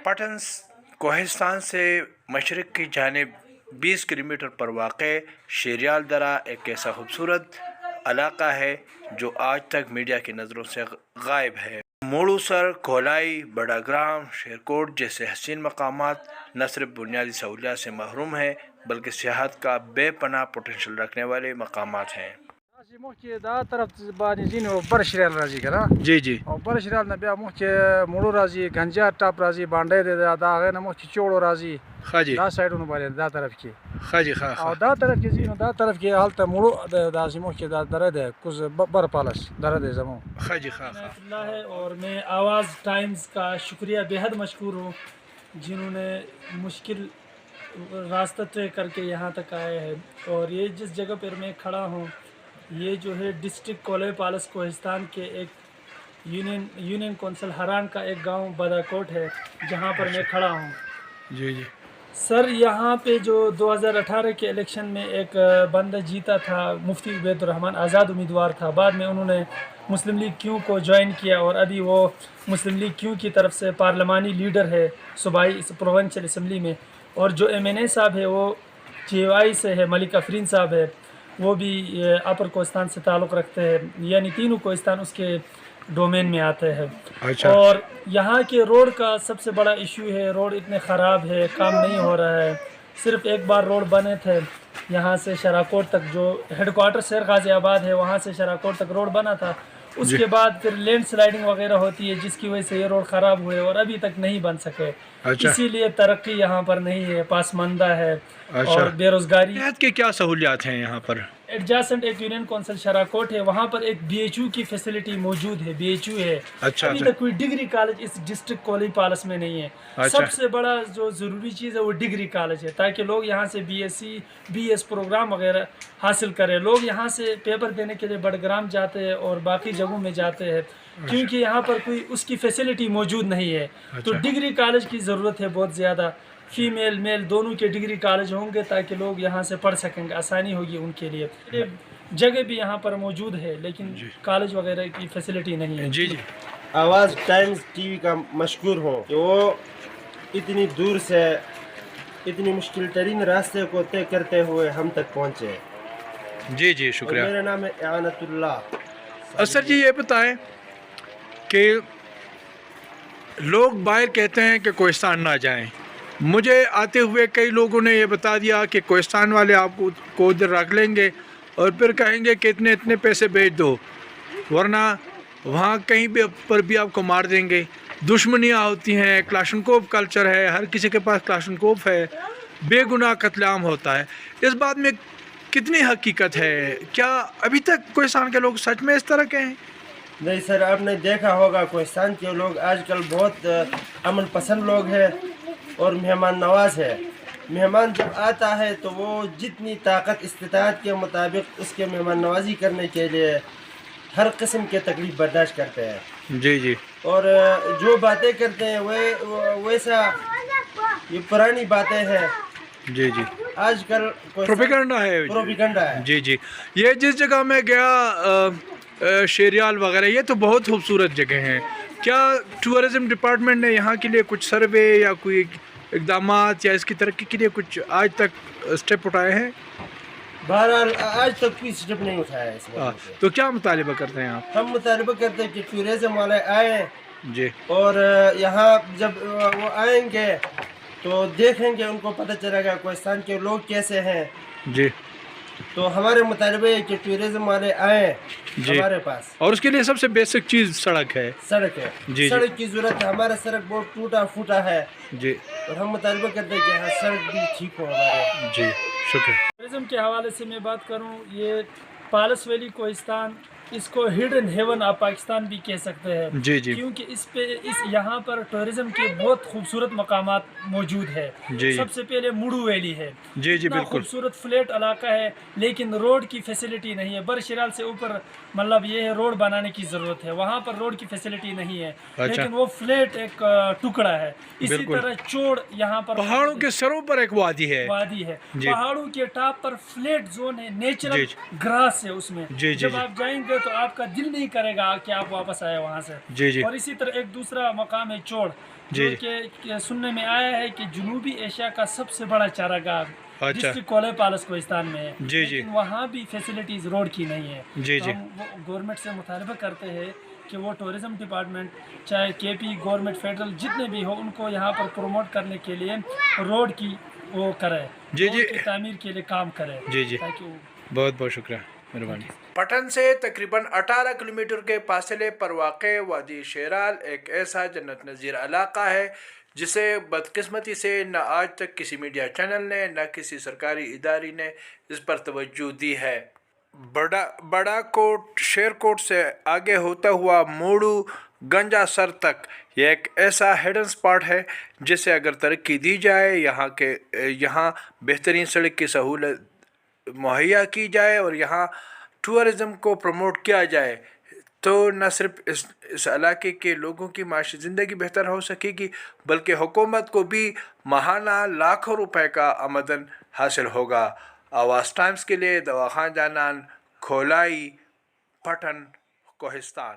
پٹنز کوہستان سے مشرق کی جانب 20 کلومیٹر پر واقع شیریال درہ ایک ایسا خوبصورت علاقہ ہے جو آج تک میڈیا کی نظروں سے غائب ہے۔ موڑوسر، کھولائی، بڑا گرام، شیرکوٹ جیسے حسین مقامات نہ صرف بنیادی سہولیات سے محروم ہیں بلکہ سیاحت کا بے پناہ پوٹینشل رکھنے والے مقامات ہیں۔ بر شریال راضی کرا جی جی اور بر شریال نہ بیا مخ موڑو راضی گنجا ٹاپ راضی بانڈے دے دا غیر مخ چوڑو راضی خاجی دا سائڈ نو بالے دا طرف کی خاجی خا اور دا طرف کی زینو دا طرف کی حالت موڑو دا سی مخ دا درد ہے کچھ بر پالس درد ہے زمو خاجی خا اللہ ہے۔ اور میں آواز ٹائمز کا شکریہ بے حد مشکور ہوں جنہوں نے مشکل راستہ طے کر کے یہاں تک آئے ہیں۔ اور یہ جس جگہ پر میں کھڑا ہوں یہ جو ہے ڈسٹرکٹ کولے پالس کوہستان کے ایک یونین کونسل ہران کا ایک گاؤں بداکوٹ ہے جہاں پر میں کھڑا ہوں۔ جی جی سر یہاں پہ جو 2018 کے الیکشن میں ایک بندہ جیتا تھا مفتی عبید الرحمن آزاد امیدوار تھا، بعد میں انہوں نے مسلم لیگ کیوں کو جوائن کیا اور ابھی وہ مسلم لیگ کیوں کی طرف سے پارلیمانی لیڈر ہے صوبائی پروونشل اسمبلی میں۔ اور جو ایم این اے صاحب ہے وہ جے وائی سے ہے، ملک افرین صاحب ہے، وہ بھی اپر کوہستان سے تعلق رکھتے ہیں، یعنی تینوں کوہستان اس کے ڈومین میں آتے ہیں۔ اچھا اور یہاں کے روڈ کا سب سے بڑا ایشو ہے، روڈ اتنے خراب ہے، کام نہیں ہو رہا ہے۔ صرف ایک بار روڈ بنے تھے یہاں سے شراکوٹ تک، جو ہیڈ کوارٹر شیر غازی آباد ہے وہاں سے شراکوٹ تک روڈ بنا تھا، اس کے بعد پھر لینڈ سلائڈنگ وغیرہ ہوتی ہے جس کی وجہ سے یہ روڈ خراب ہوئے اور ابھی تک نہیں بن سکے۔ اسی لیے ترقی یہاں پر نہیں ہے، پاسماندہ ہے اور بے روزگاری۔ صحت کے کیا سہولیات ہیں یہاں پر؟ ایڈجاسنٹ ایک یونین کونسل شراکوٹ ہے، وہاں پر ایک بی ایچ یو کی فیسلٹی موجود ہے، بی ایچ یو ہے۔ اچھا ابھی تک کوئی ڈگری کالج اس ڈسٹرکٹ کولی پالس میں نہیں ہے۔ سب سے بڑا جو ضروری چیز ہے وہ ڈگری کالج ہے تاکہ لوگ یہاں سے B S C B S program وغیرہ حاصل کریں۔ لوگ یہاں سے پیپر دینے کے لیے بڑگرام جاتے ہیں اور باقی جگہوں میں جاتے ہیں کیونکہ یہاں پر کوئی اس کی فیسلٹی موجود نہیں ہے، تو ڈگری کالج کی ضرورت ہے بہت زیادہ۔ فیمیل میل دونوں کے ڈگری کالج ہوں گے تاکہ لوگ یہاں سے پڑھ سکیں گے، آسانی ہوگی ان کے لیے۔ جگہ بھی یہاں پر موجود ہے لیکن کالج وغیرہ کی فیسلٹی نہیں ہے۔ جی جی آواز ٹائمز ٹی وی کا مشکور ہوں کہ وہ اتنی دور سے اتنی مشکل ترین راستے کو طے کرتے ہوئے ہم تک پہنچے۔ جی جی شکریہ۔ میرا نام ہے اعانت اللہ۔ اسر جی یہ بتائیں کہ لوگ باہر کہتے ہیں کہ کوہستان نہ جائیں، مجھے آتے ہوئے کئی لوگوں نے یہ بتا دیا کہ کوہستان والے آپ کو ادھر رکھ لیں گے اور پھر کہیں گے کہ اتنے پیسے بھیج دو ورنہ وہاں کہیں بھی پر بھی آپ کو مار دیں گے۔ دشمنیاں ہوتی ہیں، کلاشنکوف کلچر ہے، ہر کسی کے پاس کلاشنکوف ہے، بے گناہ قتل عام ہوتا ہے۔ اس بات میں کتنی حقیقت ہے؟ کیا ابھی تک کوہستان کے لوگ سچ میں اس طرح کے ہیں؟ نہیں سر، آپ نے دیکھا ہوگا کوہستان کے لوگ آج کل بہت امن پسند لوگ ہیں اور مہمان نواز ہے۔ مہمان جب آتا ہے تو وہ جتنی طاقت استطاعت کے مطابق اس کے مہمان نوازی کرنے کے لیے ہر قسم کے تکلیف برداشت کرتے ہیں۔ جی جی اور جو باتیں کرتے ہیں ویسا یہ پرانی باتیں ہیں، جی جی آج کل پروپیگنڈا ہے۔ پروپیگنڈا ہے۔ جی جی یہ جس جگہ میں گیا شیریال وغیرہ یہ تو بہت خوبصورت جگہ ہیں، کیا ٹورزم ڈپارٹمنٹ نے یہاں کے لیے کچھ سروے یا کوئی اقدامات یا اس کی ترقی کے لیے کچھ آج تک اسٹیپ اٹھائے ہیں؟ بہرحال آج تک کوئی اسٹیپ نہیں اٹھایا ہے اس وجہ سے۔ تو کیا مطالبہ کرتے ہیں آپ؟ ہم مطالبہ کرتے ہیں کہ ٹورزم والے آئیں جی اور یہاں جب وہ آئیں گے تو دیکھیں گے، ان کو پتہ چلے گا کوہستان کے لوگ کیسے ہیں۔ جی تو ہمارے مطالبہ ہے کہ ٹورزم والے آئیں ہمارے پاس، اور اس کے لیے سب سے بیسک چیز سڑک ہے۔ سڑک ہے، جی سڑک کی ضرورت ہے۔ ہمارا سڑک بہت ٹوٹا پھوٹا ہے جی اور ہم مطالبہ کرتے ہیں کہ ہاں سڑک بھی ٹھیک ہو ہمارے۔ جی شکریہ۔ ٹورزم کے حوالے سے میں بات کروں، یہ پالس ویلی کوہستان اس کو ہڈن ہیون آف پاکستان بھی کہہ سکتے ہیں، جی جی کیونکہ یہاں پر ٹورزم کے بہت خوبصورت مقامات موجود ہے۔ جی سب سے پہلے موڑو ویلی ہے، جی جی اتنا بالکل خوبصورت فلیٹ علاقہ ہے لیکن روڈ کی فیسلٹی نہیں ہے۔ بر شیرال سے اوپر مطلب یہ ہے روڈ بنانے کی ضرورت ہے، وہاں پر روڈ کی فیسلٹی نہیں ہے لیکن وہ فلیٹ ایک ٹکڑا ہے۔ اسی طرح چوڑ یہاں پر پہاڑوں کے سروں پر ایک وادی ہے، پہاڑوں کے ٹاپ پر فلیٹ زون ہے، نیچرل گراس ہے اس میں۔ جب آپ جائیں گے تو آپ کا دل نہیں کرے گا کہ آپ واپس آئے وہاں سے. جی جی اور اسی طرح ایک دوسرا مقام ہے چوڑ، جو جی کہ سننے میں آیا ہے کہ جنوبی ایشیا کا سب سے بڑا چارہ گاہ اچھا ڈسٹرکٹ کولے پالس کوہستان میں ہے. جی جی لیکن وہاں بھی فیسلٹیز روڈ کی نہیں ہے. جی تو جی ہم گورنمنٹ سے مطالبہ کرتے ہیں کہ وہ ٹورزم ڈپارٹمنٹ چاہے کے پی گورنمنٹ فیڈرل جتنے بھی ہو، ان کو یہاں پر پروموٹ کرنے کے لیے روڈ کی وہ کرے، جی روڈ جی کی تعمیر کے لیے کام کرے. جی جی تاکہ وہ بہت بہت شکریہ، مہربانی. پٹن سے تقریباً 18 کلومیٹر کے فاصلے پر واقع وادی شیرال ایک ایسا جنت نظیر علاقہ ہے جسے بدقسمتی سے نہ آج تک کسی میڈیا چینل نے نہ کسی سرکاری ادارے نے اس پر توجہ دی ہے. بڑا کوٹ شیر کوٹ سے آگے ہوتا ہوا موڑو گنجا سر تک یہ ایک ایسا ہڈن سپاٹ ہے جسے اگر ترقی دی جائے، یہاں بہترین سڑک کی سہولت مہیا کی جائے اور یہاں ٹورزم کو پروموٹ کیا جائے تو نہ صرف اس علاقے کے لوگوں کی معاشی زندگی بہتر ہو سکے گی، بلکہ حکومت کو بھی ماہانہ لاکھوں روپے کا آمدن حاصل ہوگا. آواز ٹائمز کے لیے دوا خان جانان، کھولائی، پٹن، کوہستان.